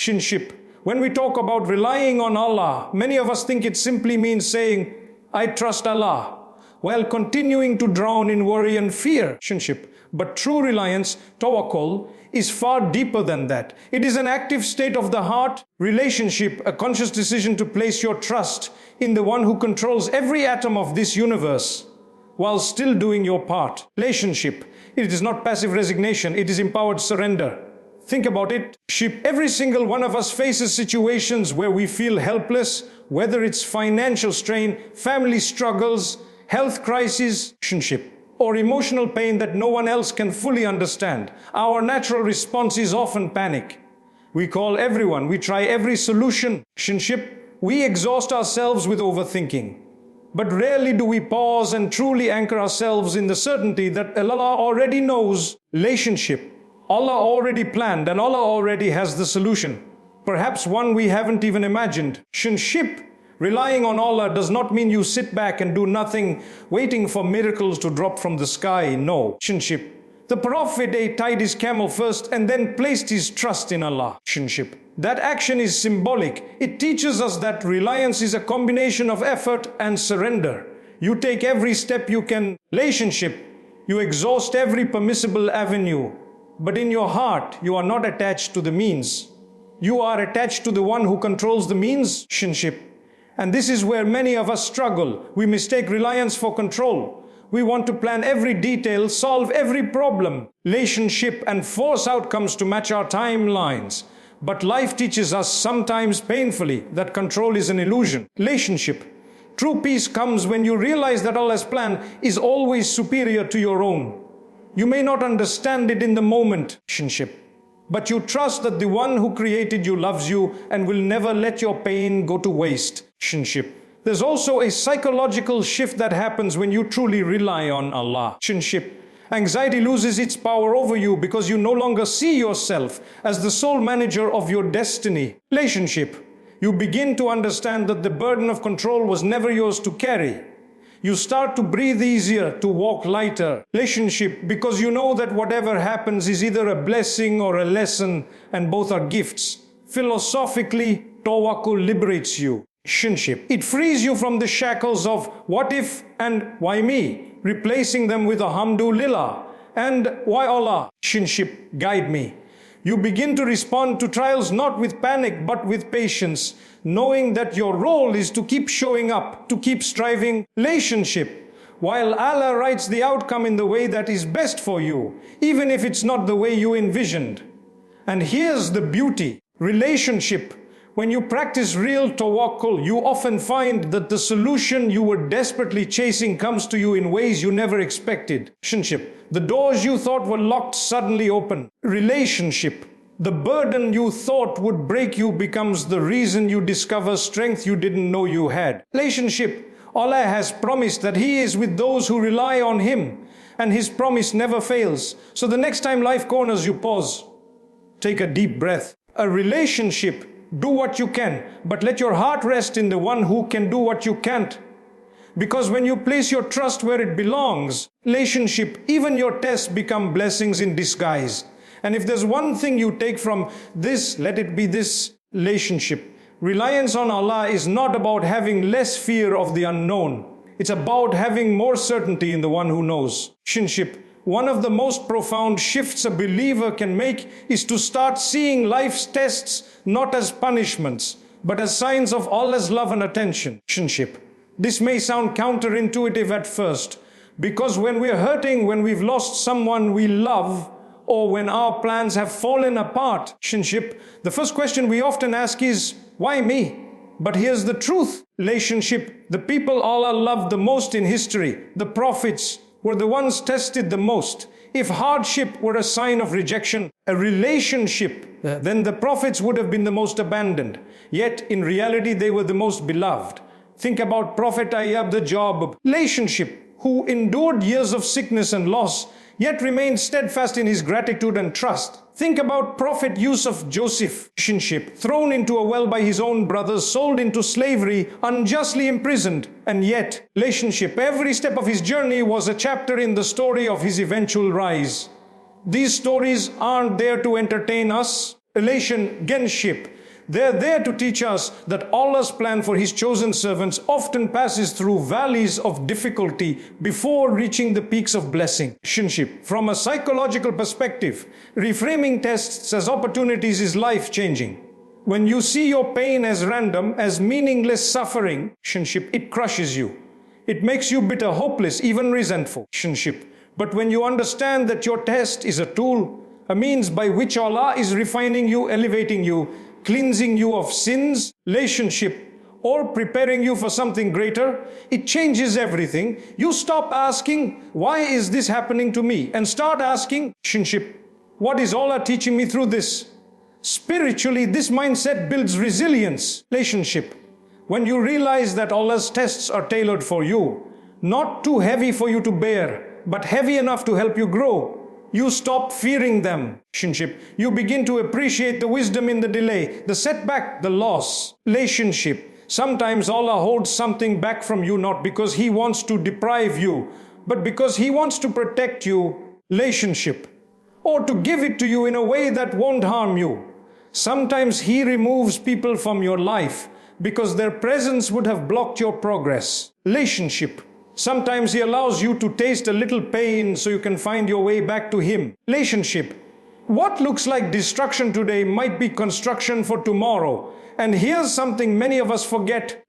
Relationship. When we talk about relying on Allah, many of us think it simply means saying, I trust Allah, while continuing to drown in worry and fear. Relationship. But true reliance, tawakkul, is far deeper than that. It is an active state of the heart. Relationship, a conscious decision to place your trust in the one who controls every atom of this universe, while still doing your part. Relationship. It is not passive resignation, it is empowered surrender. Think about it. Every single one of us faces situations where we feel helpless, whether it's financial strain, family struggles, health crisis, relationship, or emotional pain that no one else can fully understand. Our natural response is often panic. We call everyone, we try every solution. Relationship, we exhaust ourselves with overthinking. But rarely do we pause and truly anchor ourselves in the certainty that Allah already knows. Relationship, Allah already planned and Allah already has the solution. Perhaps one we haven't even imagined. Relationship, relying on Allah does not mean you sit back and do nothing, waiting for miracles to drop from the sky. No. Relationship. The Prophet tied his camel first and then placed his trust in Allah. Relationship. That action is symbolic. It teaches us that reliance is a combination of effort and surrender. You take every step you can. Relationship. You exhaust every permissible avenue. But in your heart, you are not attached to the means. You are attached to the one who controls the means. Relationship. And this is where many of us struggle. We mistake reliance for control. We want to plan every detail, solve every problem, relationship, and force outcomes to match our timelines. But life teaches us, sometimes painfully, that control is an illusion. Relationship. True peace comes when you realize that Allah's plan is always superior to your own. You may not understand it in the moment. Relationship. But you trust that the one who created you loves you and will never let your pain go to waste. Relationship. There's also a psychological shift that happens when you truly rely on Allah. Relationship. Anxiety loses its power over you because you no longer see yourself as the sole manager of your destiny. Relationship. You begin to understand that the burden of control was never yours to carry. You start to breathe easier, to walk lighter. Relationship, because you know that whatever happens is either a blessing or a lesson, and both are gifts. Philosophically, tawakkul liberates you. Relationship. It frees you from the shackles of what if and why me, replacing them with alhamdulillah and why Allah. Relationship. Guide me. You begin to respond to trials not with panic but with patience, knowing that your role is to keep showing up, to keep striving. Relationship. While Allah writes the outcome in the way that is best for you, even if it's not the way you envisioned. And here's the beauty. Relationship. When you practice real tawakkul, you often find that the solution you were desperately chasing comes to you in ways you never expected. Relationship. The doors you thought were locked suddenly open. Relationship. The burden you thought would break you becomes the reason you discover strength you didn't know you had. Relationship. Allah has promised that He is with those who rely on Him, and His promise never fails. So the next time life corners you, pause. Take a deep breath. A relationship. Do what you can, but let your heart rest in the one who can do what you can't. Because when you place your trust where it belongs, relationship, even your tests become blessings in disguise. And if there's one thing you take from this, let it be this: relationship. Reliance on Allah is not about having less fear of the unknown. It's about having more certainty in the one who knows. Relationship. One of the most profound shifts a believer can make is to start seeing life's tests not as punishments, but as signs of Allah's love and attention. Relationship. This may sound counterintuitive at first, because when we're hurting, when we've lost someone we love, or when our plans have fallen apart, relationship, the first question we often ask is, why me? But here's the truth. Relationship. The people Allah loved the most in history, the prophets, were the ones tested the most. If hardship were a sign of rejection, a relationship, then the prophets would have been the most abandoned. Yet in reality they were the most beloved. Think about Prophet Ayyub the Job. Relationship, who endured years of sickness and loss, yet remained steadfast in his gratitude and trust. Think about Prophet Yusuf Joseph. Relationship, thrown into a well by his own brothers, sold into slavery, unjustly imprisoned, and yet, relationship, every step of his journey was a chapter in the story of his eventual rise. These stories aren't there to entertain us. relationship. They're there to teach us that Allah's plan for His chosen servants often passes through valleys of difficulty before reaching the peaks of blessing. From a psychological perspective, reframing tests as opportunities is life-changing. When you see your pain as random, as meaningless suffering, it crushes you. It makes you bitter, hopeless, even resentful. But when you understand that your test is a tool, a means by which Allah is refining you, elevating you, cleansing you of sins, relationship, or preparing you for something greater, it changes everything. You stop asking, why is this happening to me? And start asking, what is Allah teaching me through this? Spiritually, this mindset builds resilience. When you realize that Allah's tests are tailored for you, not too heavy for you to bear, but heavy enough to help you grow, you stop fearing them. You begin to appreciate the wisdom in the delay, the setback, the loss. Sometimes Allah holds something back from you, not because He wants to deprive you, but because He wants to protect you. Or to give it to you in a way that won't harm you. Sometimes He removes people from your life because their presence would have blocked your progress. Sometimes He allows you to taste a little pain so you can find your way back to Him. What looks like destruction today might be construction for tomorrow. And here's something many of us forget.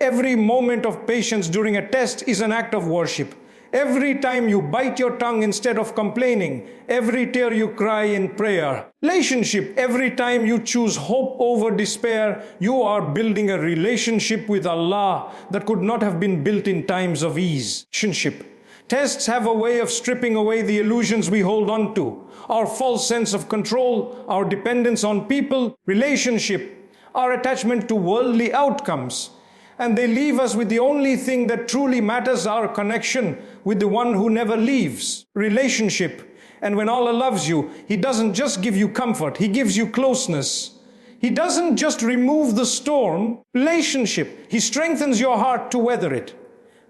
Every moment of patience during a test is an act of worship. Every time you bite your tongue instead of complaining, every tear you cry in prayer. Every time you choose hope over despair, you are building a relationship with Allah that could not have been built in times of ease. Tests have a way of stripping away the illusions we hold on to. Our false sense of control, our dependence on people, our attachment to worldly outcomes. And they leave us with the only thing that truly matters, our connection with the one who never leaves. And when Allah loves you, He doesn't just give you comfort, He gives you closeness. He doesn't just remove the storm. He strengthens your heart to weather it.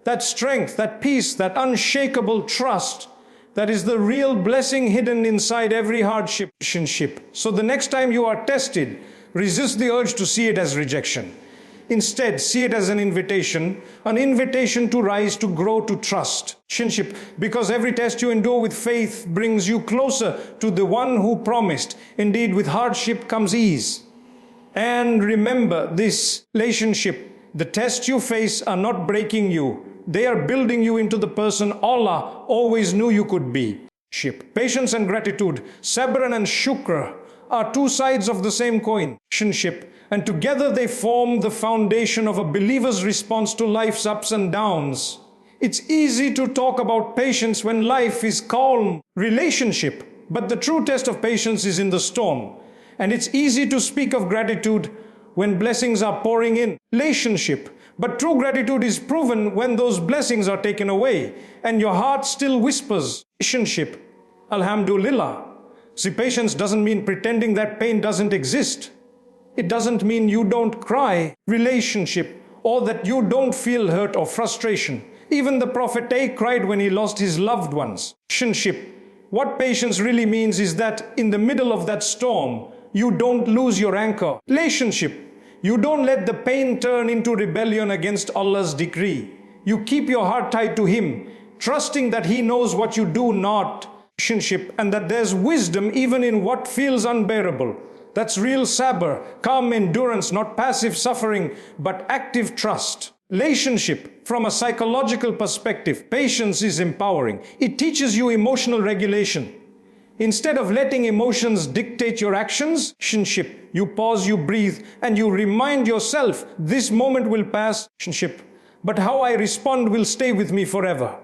That strength, that peace, that unshakable trust, that is the real blessing hidden inside every hardship. So the next time you are tested, resist the urge to see it as rejection. Instead, see it as an invitation to rise, to grow, to trust. Because every test you endure with faith brings you closer to the one who promised. Indeed, with hardship comes ease. And remember this, the tests you face are not breaking you. They are building you into the person Allah always knew you could be. Patience and gratitude, Sabr and Shukr, are two sides of the same coin. And together they form the foundation of a believer's response to life's ups and downs. It's easy to talk about patience when life is calm. But the true test of patience is in the storm. And it's easy to speak of gratitude when blessings are pouring in. But true gratitude is proven when those blessings are taken away and your heart still whispers, Alhamdulillah. See, patience doesn't mean pretending that pain doesn't exist. It doesn't mean you don't cry, or that you don't feel hurt or frustration. Even the Prophet cried when he lost his loved ones. What patience really means is that in the middle of that storm, you don't lose your anchor. You don't let the pain turn into rebellion against Allah's decree. You keep your heart tied to Him, trusting that He knows what you do not, and that there's wisdom even in what feels unbearable. That's real sabr, calm endurance, not passive suffering, but active trust. From a psychological perspective, patience is empowering. It teaches you emotional regulation. Instead of letting emotions dictate your actions, you pause, you breathe, and you remind yourself, this moment will pass, but how I respond will stay with me forever.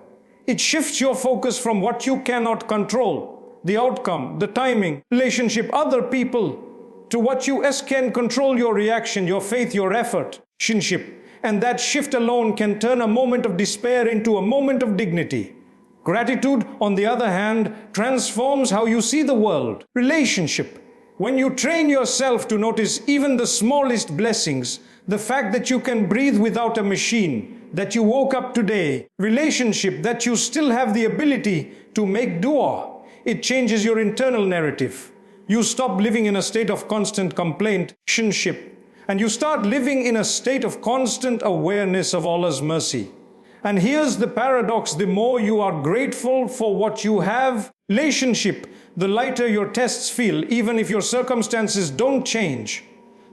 It shifts your focus from what you cannot control, the outcome, the timing, other people, to what you can control, your reaction, your faith, your effort. And that shift alone can turn a moment of despair into a moment of dignity. Gratitude, on the other hand, transforms how you see the world. When you train yourself to notice even the smallest blessings, the fact that you can breathe without a machine, that you woke up today, that you still have the ability to make dua, it changes your internal narrative. You stop living in a state of constant complaint, relationship, and you start living in a state of constant awareness of Allah's mercy. And here's the paradox: the more you are grateful for what you have, relationship, the lighter your tests feel, even if your circumstances don't change.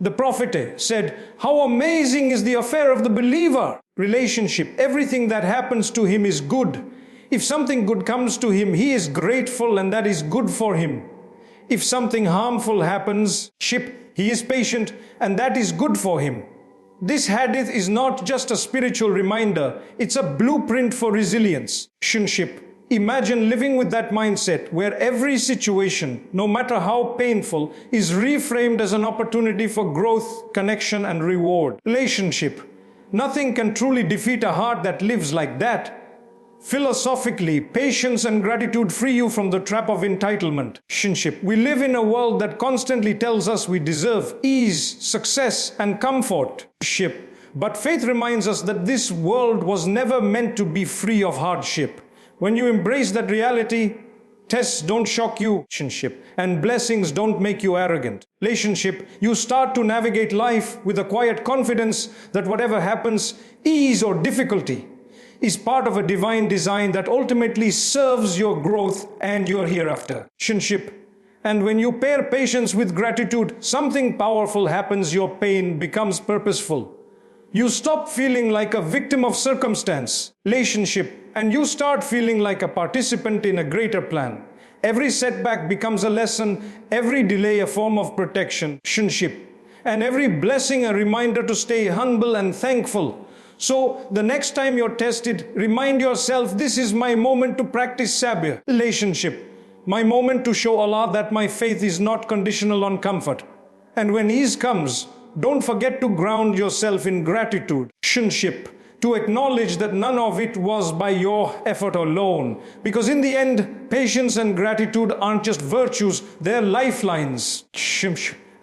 The Prophet said, how amazing is the affair of the believer. Relationship, everything that happens to him is good. If something good comes to him, he is grateful and that is good for him. If something harmful happens, he is patient and that is good for him. This hadith is not just a spiritual reminder, it's a blueprint for resilience. Relationship. Imagine living with that mindset where every situation, no matter how painful, is reframed as an opportunity for growth, connection, and reward. Relationship. Nothing can truly defeat a heart that lives like that. Philosophically, patience and gratitude free you from the trap of entitlement. Relationship. We live in a world that constantly tells us we deserve ease, success, and comfort. Relationship. But faith reminds us that this world was never meant to be free of hardship. When you embrace that reality, tests don't shock you, relationship, and blessings don't make you arrogant. Relationship, you start to navigate life with a quiet confidence that whatever happens, ease or difficulty, is part of a divine design that ultimately serves your growth and your hereafter. Relationship, and when you pair patience with gratitude, something powerful happens. Your pain becomes purposeful. You stop feeling like a victim of circumstance. Relationship, and you start feeling like a participant in a greater plan. Every setback becomes a lesson, every delay a form of protection. Relationship, and every blessing a reminder to stay humble and thankful. So the next time you're tested, remind yourself, this is my moment to practice Sabr. Relationship, my moment to show Allah that my faith is not conditional on comfort. And when ease comes, don't forget to ground yourself in gratitude. Relationship, to acknowledge that none of it was by your effort alone. Because in the end, patience and gratitude aren't just virtues, they're lifelines.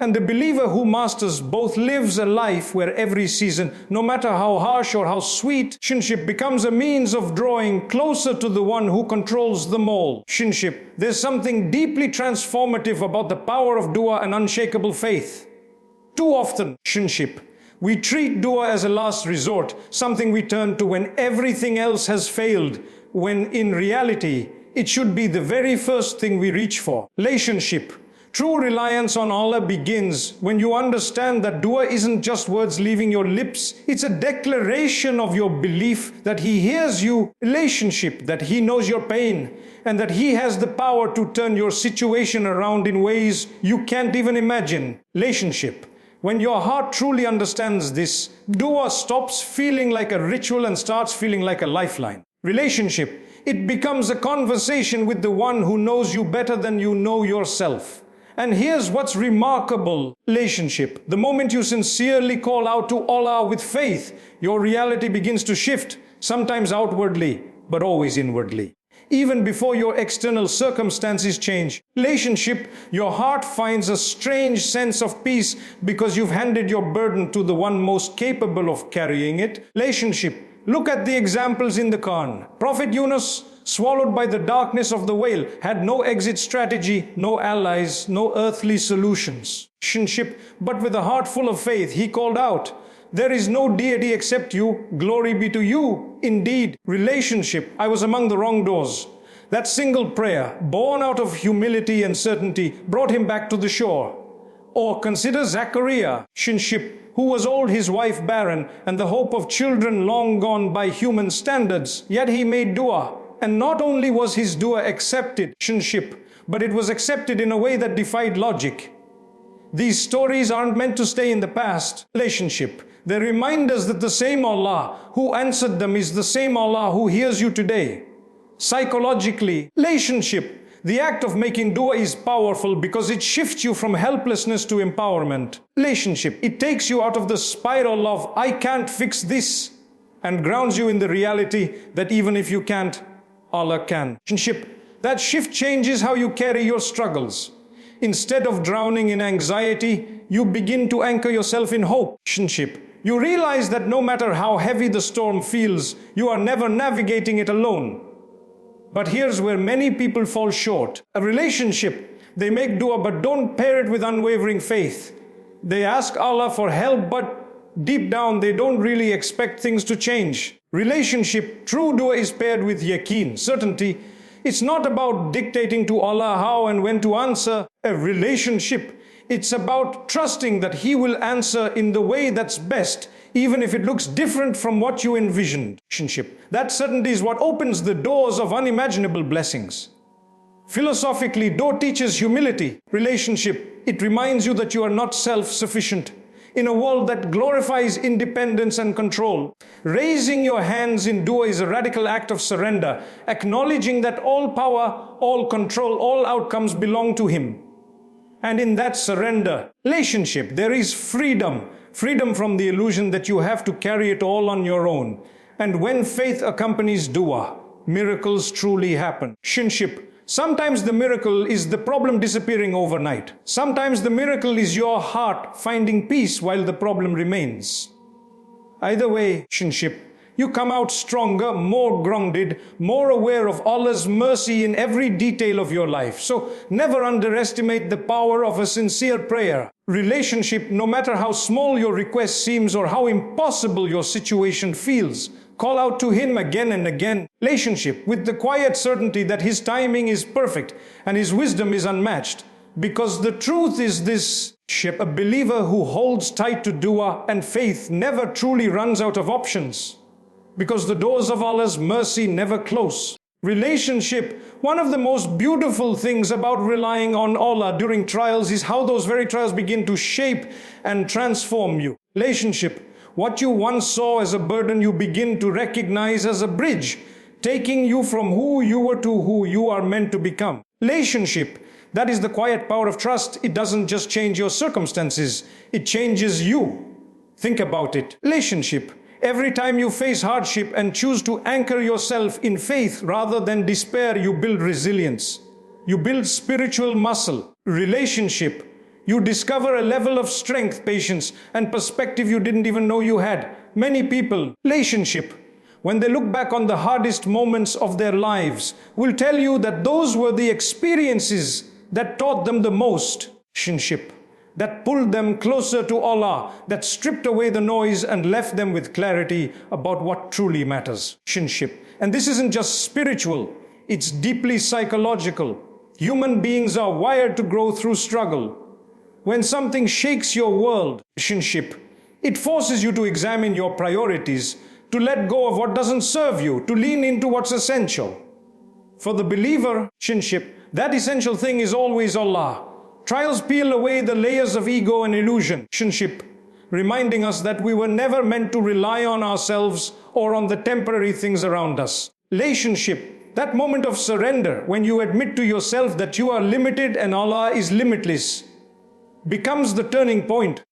And the believer who masters both lives a life where every season, no matter how harsh or how sweet, relationship becomes a means of drawing closer to the one who controls them all. Relationship, there's something deeply transformative about the power of dua and unshakable faith. Too often, relationship, we treat dua as a last resort, something we turn to when everything else has failed, when in reality, it should be the very first thing we reach for. Relationship, true reliance on Allah begins when you understand that dua isn't just words leaving your lips, it's a declaration of your belief that He hears you. Relationship, that He knows your pain, and that He has the power to turn your situation around in ways you can't even imagine. Relationship, when your heart truly understands this, dua stops feeling like a ritual and starts feeling like a lifeline. Relationship, it becomes a conversation with the one who knows you better than you know yourself. And here's what's remarkable. Relationship, the moment you sincerely call out to Allah with faith, your reality begins to shift, sometimes outwardly, but always inwardly. Even before your external circumstances change. Relationship, your heart finds a strange sense of peace because you've handed your burden to the one most capable of carrying it. Relationship, look at the examples in the Quran. Prophet Yunus, swallowed by the darkness of the whale, had no exit strategy, no allies, no earthly solutions. Relationship, but with a heart full of faith, he called out, there is no deity except you, glory be to you. Indeed, relationship, I was among the wrongdoers. That single prayer, born out of humility and certainty, brought him back to the shore. Or consider Zachariah, relationship, who was old, his wife barren, and the hope of children long gone by human standards. Yet he made dua. And not only was his dua accepted, relationship, but it was accepted in a way that defied logic. These stories aren't meant to stay in the past. Relationship, they remind us that the same Allah who answered them is the same Allah who hears you today. Psychologically, relationship, the act of making dua is powerful because it shifts you from helplessness to empowerment. Relationship, it takes you out of the spiral of I can't fix this and grounds you in the reality that even if you can't, Allah can. Relationship, that shift changes how you carry your struggles. Instead of drowning in anxiety, you begin to anchor yourself in hope. Relationship, you realize that no matter how heavy the storm feels, you are never navigating it alone. But here's where many people fall short. A relationship They make dua but don't pair it with unwavering faith. They ask Allah for help but deep down they don't really expect things to change. Relationship, true dua is paired with yaqeen, certainty. It's not about dictating to Allah how and when to answer a relationship. It's about trusting that He will answer in the way that's best, even if it looks different from what you envisioned. That certainty is what opens the doors of unimaginable blessings. Philosophically, dua teaches humility. Relationship, it reminds you that you are not self-sufficient. In a world that glorifies independence and control, raising your hands in dua is a radical act of surrender, acknowledging that all power, all control, all outcomes belong to Him. And in that surrender, relationship, there is freedom. Freedom from the illusion that you have to carry it all on your own. And when faith accompanies dua, miracles truly happen. Sometimes the miracle is the problem disappearing overnight. Sometimes the miracle is your heart finding peace while the problem remains. Either way, you come out stronger, more grounded, more aware of Allah's mercy in every detail of your life. So never underestimate the power of a sincere prayer. Relationship, no matter how small your request seems or how impossible your situation feels, call out to Him again and again. Relationship with the quiet certainty that His timing is perfect and His wisdom is unmatched. Because the truth is this, a believer who holds tight to dua and faith never truly runs out of options. Because the doors of Allah's mercy never close. Relationship, one of the most beautiful things about relying on Allah during trials is how those very trials begin to shape and transform you. Relationship, what you once saw as a burden, you begin to recognize as a bridge, taking you from who you were to who you are meant to become. Relationship, that is the quiet power of trust. It doesn't just change your circumstances, it changes you. Think about it. Relationship, every time you face hardship and choose to anchor yourself in faith rather than despair, you build resilience. You build spiritual muscle. Relationship, you discover a level of strength, patience, and perspective you didn't even know you had. Many people, relationship, when they look back on the hardest moments of their lives, will tell you that those were the experiences that taught them the most. Relationship, that pulled them closer to Allah, that stripped away the noise and left them with clarity about what truly matters. Relationship. And this isn't just spiritual, it's deeply psychological. Human beings are wired to grow through struggle. When something shakes your world, it forces you to examine your priorities, to let go of what doesn't serve you, to lean into what's essential. For the believer, that essential thing is always Allah. Trials peel away the layers of ego and illusion, reminding us that we were never meant to rely on ourselves or on the temporary things around us. Relationship, that moment of surrender when you admit to yourself that you are limited and Allah is limitless, becomes the turning point.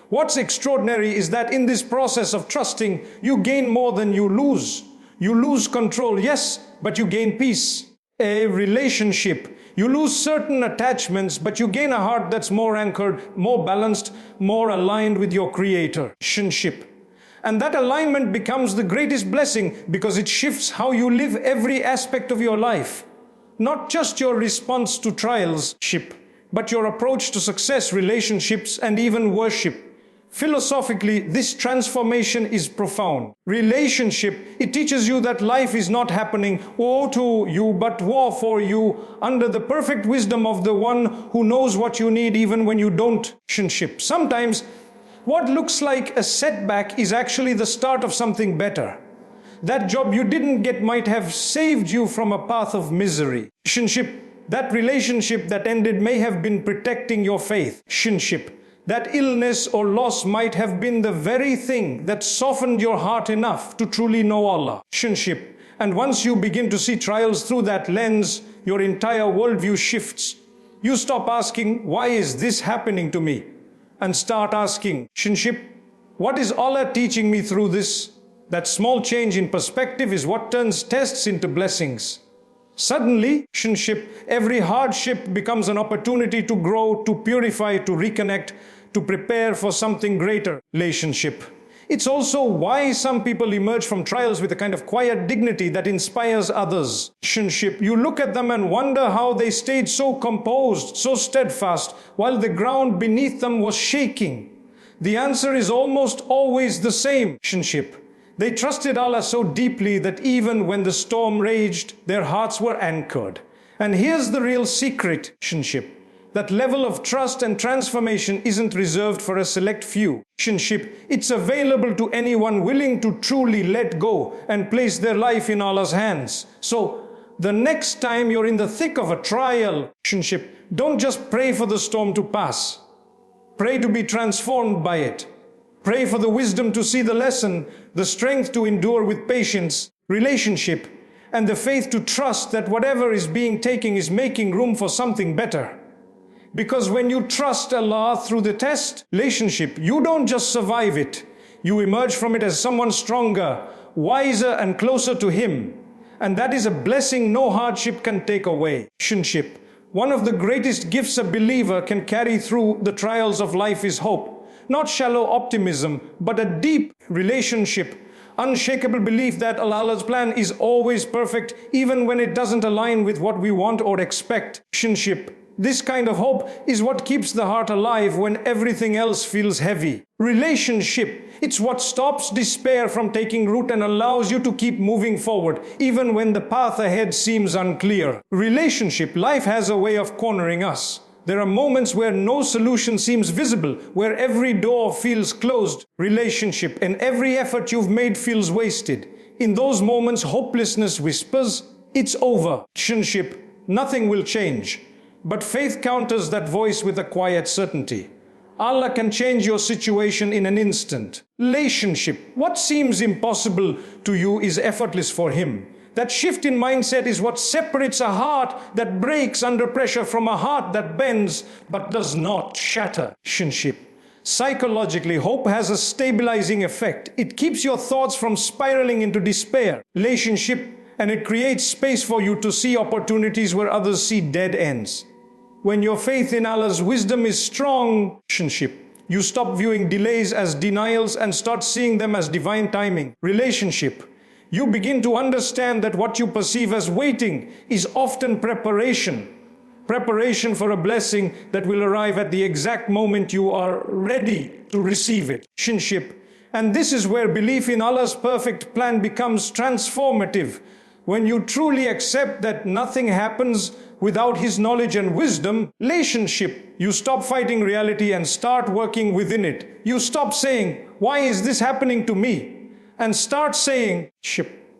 What's extraordinary is that in this process of trusting, you gain more than you lose. You lose control, yes, but you gain peace. A relationship, you lose certain attachments, but you gain a heart that's more anchored, more balanced, more aligned with your Creator. And that alignment becomes the greatest blessing because it shifts how you live every aspect of your life. Not just your response to trials, but your approach to success, relationships, and even worship. Philosophically, this transformation is profound. Relationship, it teaches you that life is not happening woe to you, but war for you under the perfect wisdom of the one who knows what you need even when you don't. Sometimes, what looks like a setback is actually the start of something better. That job you didn't get might have saved you from a path of misery. That relationship that ended may have been protecting your faith. That illness or loss might have been the very thing that softened your heart enough to truly know Allah. And once you begin to see trials through that lens, your entire worldview shifts. You stop asking, why is this happening to me? And start asking, what is Allah teaching me through this? That small change in perspective is what turns tests into blessings. Suddenly, every hardship becomes an opportunity to grow, to purify, to reconnect, to prepare for something greater. Relationship, It's also why some people emerge from trials with a kind of quiet dignity that inspires others. Relationship. You look at them and wonder how they stayed so composed, so steadfast, while the ground beneath them was shaking. The answer is almost always the same. Relationship. They trusted Allah so deeply that even when the storm raged, their hearts were anchored. And here's the real secret. Relationship. That level of trust and transformation isn't reserved for a select few. Relationship. It's available to anyone willing to truly let go and place their life in Allah's hands. So, the next time you're in the thick of a trial, relationship, don't just pray for the storm to pass. Pray to be transformed by it. Pray for the wisdom to see the lesson, the strength to endure with patience, relationship, and the faith to trust that whatever is being taken is making room for something better. Because when you trust Allah through the test, relationship, you don't just survive it. You emerge from it as someone stronger, wiser and closer to Him. And that is a blessing no hardship can take away. Relationship. One of the greatest gifts a believer can carry through the trials of life is hope. Not shallow optimism, but a deep relationship. Unshakable belief that Allah's plan is always perfect, even when it doesn't align with what we want or expect. Relationship. This kind of hope is what keeps the heart alive when everything else feels heavy. Relationship. It's what stops despair from taking root and allows you to keep moving forward, even when the path ahead seems unclear. Relationship. Life has a way of cornering us. There are moments where no solution seems visible, where every door feels closed. Relationship. And every effort you've made feels wasted. In those moments, hopelessness whispers, it's over. Relationship. Nothing will change. But faith counters that voice with a quiet certainty. Allah can change your situation in an instant. Relationship. What seems impossible to you is effortless for Him. That shift in mindset is what separates a heart that breaks under pressure from a heart that bends but does not shatter. Relationship. Psychologically, hope has a stabilizing effect. It keeps your thoughts from spiraling into despair. Relationship. And it creates space for you to see opportunities where others see dead ends. When your faith in Allah's wisdom is strong, relationship, you stop viewing delays as denials and start seeing them as divine timing. Relationship, you begin to understand that what you perceive as waiting is often preparation. Preparation for a blessing that will arrive at the exact moment you are ready to receive it. Relationship, and this is where belief in Allah's perfect plan becomes transformative. When you truly accept that nothing happens without His knowledge and wisdom, relationship, you stop fighting reality and start working within it. You stop saying, why is this happening to me? And start saying,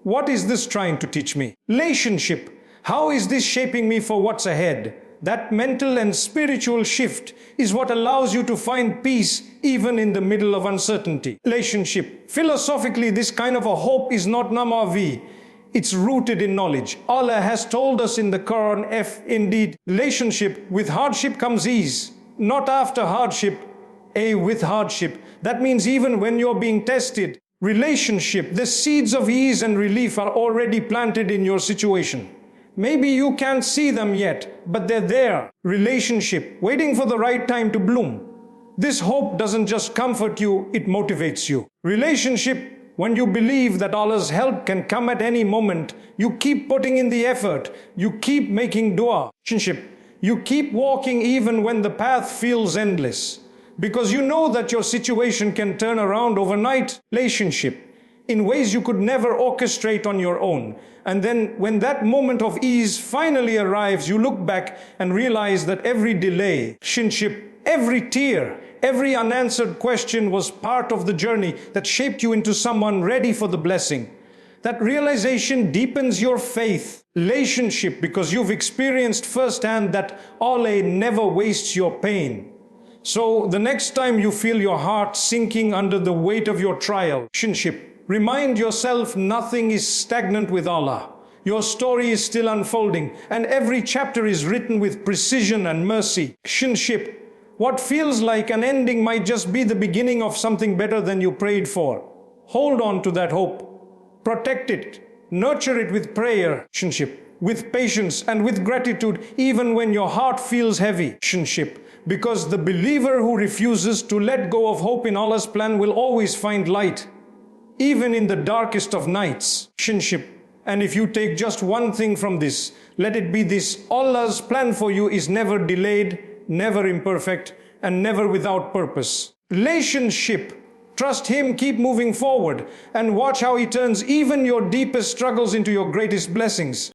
what is this trying to teach me? Relationship, how is this shaping me for what's ahead? That mental and spiritual shift is what allows you to find peace even in the middle of uncertainty. Relationship, philosophically, this kind of a hope is not namavi. It's rooted in knowledge. Allah has told us in the Quran, indeed, relationship, with hardship comes ease. Not after hardship, with hardship. That means even when you're being tested, relationship, the seeds of ease and relief are already planted in your situation. Maybe you can't see them yet, but they're there. Relationship, waiting for the right time to bloom. This hope doesn't just comfort you, it motivates you. Relationship, when you believe that Allah's help can come at any moment, you keep putting in the effort, you keep making dua. Relationship, you keep walking even when the path feels endless. Because you know that your situation can turn around overnight. Relationship, in ways you could never orchestrate on your own. And then when that moment of ease finally arrives, you look back and realize that every delay, relationship, every tear, every unanswered question was part of the journey that shaped you into someone ready for the blessing. That realization deepens your faith. Relationship, because you've experienced firsthand that Allah never wastes your pain. So the next time you feel your heart sinking under the weight of your trial, relationship, remind yourself nothing is stagnant with Allah. Your story is still unfolding, and every chapter is written with precision and mercy. Relationship, what feels like an ending might just be the beginning of something better than you prayed for. Hold on to that hope. Protect it. Nurture it with prayer, relationship, with patience and with gratitude, even when your heart feels heavy. Relationship. Because the believer who refuses to let go of hope in Allah's plan will always find light, even in the darkest of nights. Relationship. And if you take just one thing from this, let it be this: Allah's plan for you is never delayed, never imperfect, and never without purpose. Relationship. Trust Him, keep moving forward, and watch how He turns even your deepest struggles into your greatest blessings.